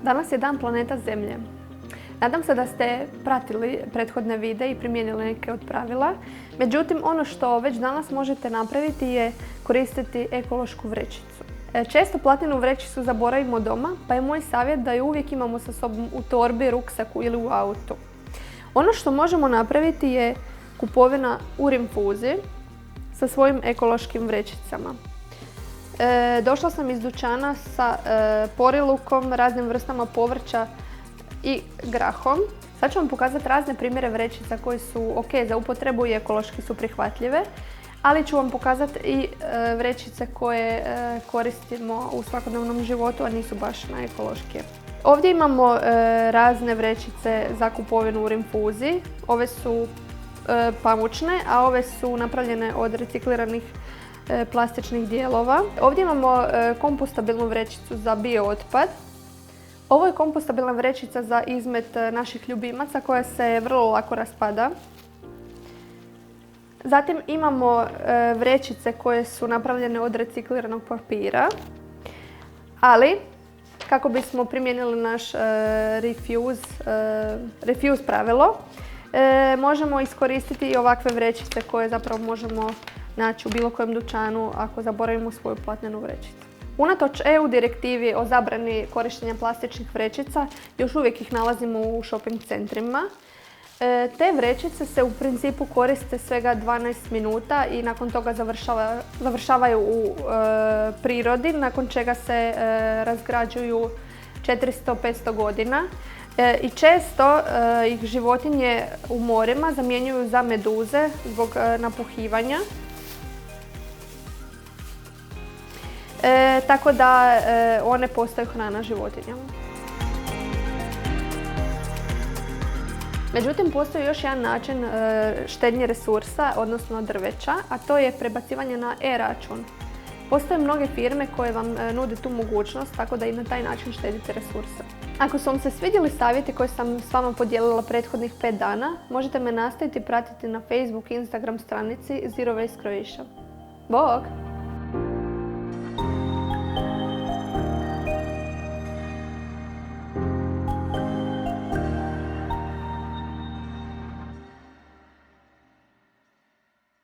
Danas je dan planeta Zemlje. Nadam se da ste pratili prethodne videe i primijenili neke od pravila. Međutim, ono što već danas možete napraviti je koristiti ekološku vrećicu. Često platnenu vrećicu zaboravimo doma, pa je moj savjet da ju uvijek imamo sa sobom u torbi, ruksaku ili u autu. Ono što možemo napraviti je kupovina u rinfuzi sa svojim ekološkim vrećicama. Došla sam iz dućana sa porilukom, raznim vrstama povrća i grahom. Sad ću vam pokazati razne primjere vrećica koje su ok za upotrebu i ekološki su prihvatljive, ali ću vam pokazati i vrećice koje koristimo u svakodnevnom životu, a nisu baš najekološkije. Ovdje imamo razne vrećice za kupovinu u rinfuzi. Ove su pamučne, a ove su napravljene od recikliranih plastičnih dijelova. Ovdje imamo kompostabilnu vrećicu za biootpad. Ovo je kompostabilna vrećica za izmet naših ljubimaca koja se vrlo lako raspada. Zatim imamo vrećice koje su napravljene od recikliranog papira, ali kako bismo primijenili naš refuse pravilo, možemo iskoristiti i ovakve vrećice koje zapravo možemo naći u bilo kojem dućanu ako zaboravimo svoju platnenu vrećicu. Unatoč EU direktivi o zabrani korištenja plastičnih vrećica, još uvijek ih nalazimo u shopping centrima. Te vrećice se u principu koriste svega 12 minuta i nakon toga završavaju u prirodi, nakon čega se razgrađuju 400-500 godina. I često ih životinje u morima zamjenjuju za meduze zbog napuhivanja. Tako da one postaju hrana životinjama. Međutim, postoji još jedan način štednje resursa, odnosno drveća, a to je prebacivanje na e-račun. Postoje mnoge firme koje vam nude tu mogućnost, tako da i na taj način štedite resurse. Ako su vam se svidjeli savjeti koje sam s vama podijelila prethodnih 5 dana, možete me nastaviti pratiti na Facebook i Instagram stranici Zero Waste Croatia. Bog!